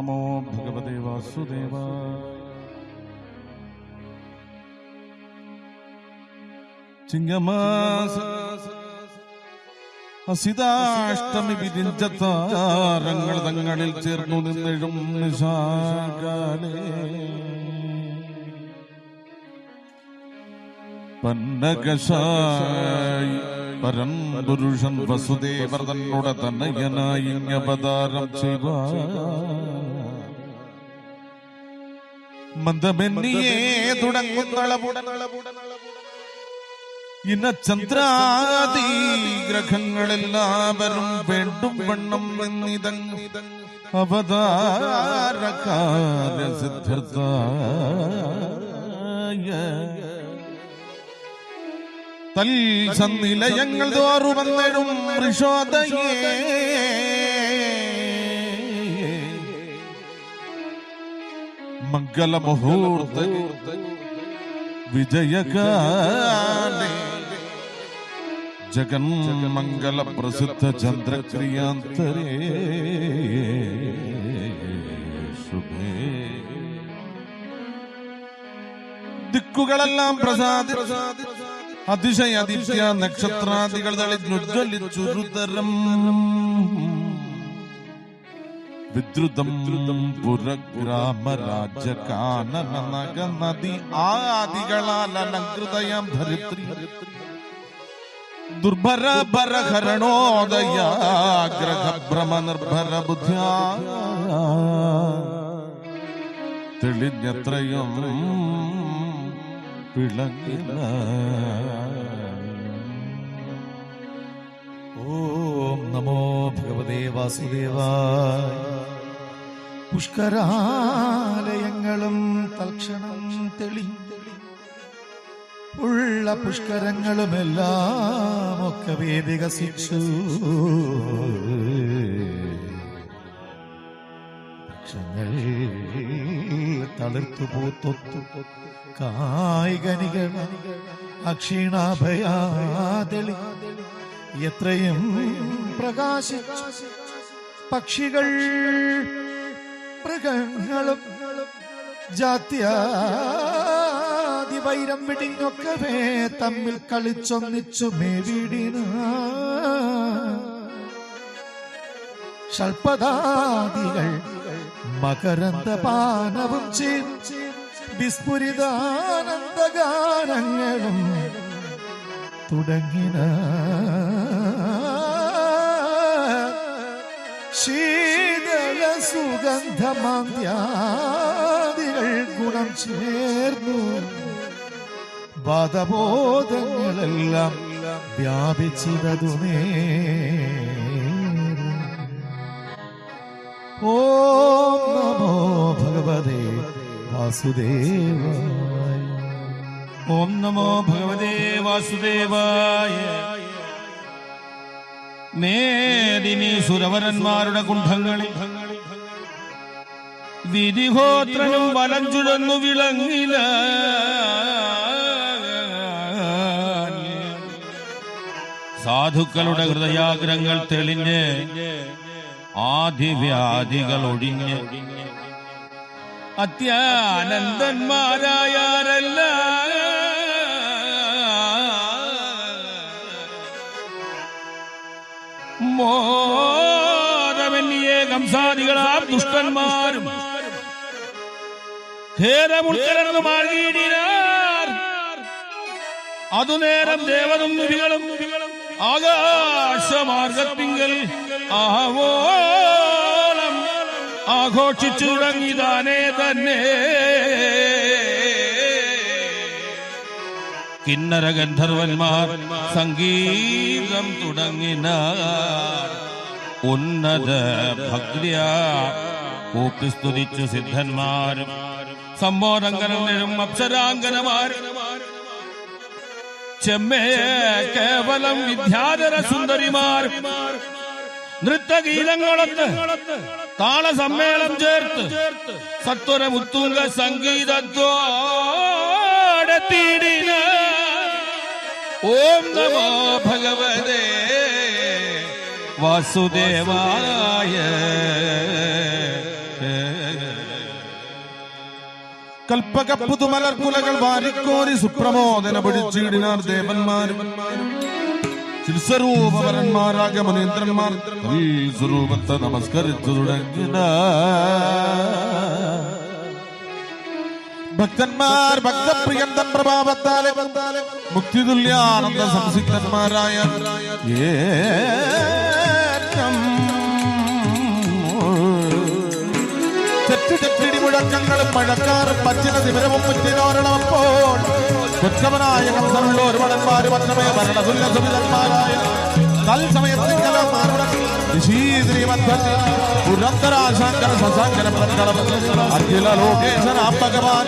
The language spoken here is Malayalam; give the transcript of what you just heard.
നമോ ഭഗവതേ വാസുദേവായ. ചിങ്ങമാസ അസിതാഷ്ടമി വിരിഞ്ചത്താരങ്ങൾ തങ്ങളിൽ ചേർന്നു നിന്നെഴും നിശാകാലേ പന്നകശായി പരം പുരുഷൻ വസുദേവർ തന്നോട് തന്നയനായി അവതാരം ചെയ്വ മന്ദമെന്നിയേ തുടങ്ങുന്നളവുടൻ ഇന്ന ചന്ദ്രാദി ഗ്രഹങ്ങളെല്ലാവരും വേണ്ടും വണ്ണം എന്നിതങ് അവതാരകാര്യ സിദ്ധായ തൽ സന്നിലയങ്ങൾ തോറുവന്നിടും ഋഷോദയേ മംഗളമുഹൂർത്ത വിജയകാലേ ജഗൻ മംഗള പ്രസിദ്ധ ചന്ദ്രക്രിയാന്തരേ ശുഭേ ദിക്കുകളെല്ലാം പ്രസാദി അതിശയ അതിശയ നക്ഷത്രാദികൾ തളിച്ചുജ്വലിച്ചു രുദരം വിദ്രുതം പുരഗ്രാമരാജകാനന നഗ നദി ആദികളാൽ അലങ്കൃതയാം ധരിത്രി ദുർഭര ഭരഹരണോദയാഗ്രഹഭ്രമ നിർഭര ബുദ്ധ്യാ തെളിഞ്ഞത്രയും വിളങ്ങിന. ഓം നമോ ഭഗവതേ വാസുദേവായ. പുഷ്കരാലയങ്ങളും തൽക്ഷണം തെളി ഉള്ള പുഷ്കരങ്ങളുമെല്ലാം ഒക്കെ വികസിച്ചു. വൃക്ഷങ്ങൾ തളിർത്തു പൂത്തൊത്തു കായികനികൾ അക്ഷീണാഭയാതെളി എത്രയും പ്രകാശിച്ചു. പക്ഷികൾ മൃഗങ്ങളും ജാത്യാദിവൈരം വിടിഞ്ഞൊക്കവേ തമ്മിൽ കളിച്ചൊന്നിച്ചു മേവിടിന. ശൽപദാദികൾ മകരന്ദപാനവും ചെയ്തു വിസ്ഫുരിതാനന്ദഗാനങ്ങളും തുടങ്ങിന. ശീതള സുഗന്ധമാന്ത്യാദികൾ ഗുണം ചേർന്നു. വാദബോധങ്ങളെല്ലാം വ്യാപിച്ചതുമേ. ഓം നമോ ഭഗവതേ വാസുദേവായ. ഓം നമോ ഭഗവതേ വാസുദേവായ. നേരിനി സുരവരന്മാരുടെ കുണ്ഠങ്ങളിൽ വിരിഹോത്രനും വലം ചുഴന്നു വിളങ്ങില. സാധുക്കളുടെ ഹൃദയാഗ്രഹങ്ങൾ തെളിഞ്ഞ് ആദിവ്യാധികൾ ഒഴിഞ്ഞ് അത്യാനന്ദന്മാരായാരല്ല മോദമെന്നിയേ കംസാദികളാം ദുഷ്ടന്മാരും ഖേദമുൾക്കലർന്നു മാർഗീടിനാർ. അതുനേരം ദേവദുംദുഭികളും ആകാശമാർഗത്തിങ്കൽ ആവോളം ആഘോഷിച്ചു തുടങ്ങിയതാനേ തന്നെ. കിന്നര ഗന്ധർവന്മാർ സംഗീതം തുടങ്ങിനാർ. ഉന്നത ഭക്തിയാ കൂപ്പിസ്തുതിച്ചു സിദ്ധന്മാരും സംബോധങ്കരനും അപ്സരാങ്കനമാരും ചെമ്മേ കേവലം വിദ്യാധര സുന്ദരിമാർ നൃത്തഗീതങ്ങളൊത്ത് താളസമ്മേളം ചേർത്ത് സത്വര മുത്തുംഗ സംഗീതത്തോടെ തീടിന. ഓം നമോ ഭഗവതേ വാസുദേവായ. കൽപ്പക പുതുമലർ കുലകൾ വാരിക്കോരി സുപ്രമോദന പിടിച്ചിടിനാർ ദേവന്മാരും ചിൽസ്വരൂപവരന്മാരായ മുനീന്ദ്രന്മാർ സ്വരൂപത്തെ നമസ്കരിച്ചു തുടങ്ങിന ഭക്തന്മാർ ഭക്തപ്രിയന്തം പ്രഭാവത്താലെ മുക്തിതുല്യാനന്ദ സംസിദ്ധന്മാരായ ചെറ്റിടി മുഴക്കങ്ങളും മഴക്കാറും പച്ചിന ശിവരവും മുറ്റിനോരണമപ്പോൾ കൊച്ചവനായ കംസനുള്ള ഒരുവടന്മാര് മാത്രമേ ഭരണതുല്യ സുമിതന്മാരായ തൽസമയത്തിങ്കലമാരുടെ പുരന്തരാശാങ്കര ശശാങ്കര പ്രകടം അഖില ലോകേശനാം ഭഗവാൻ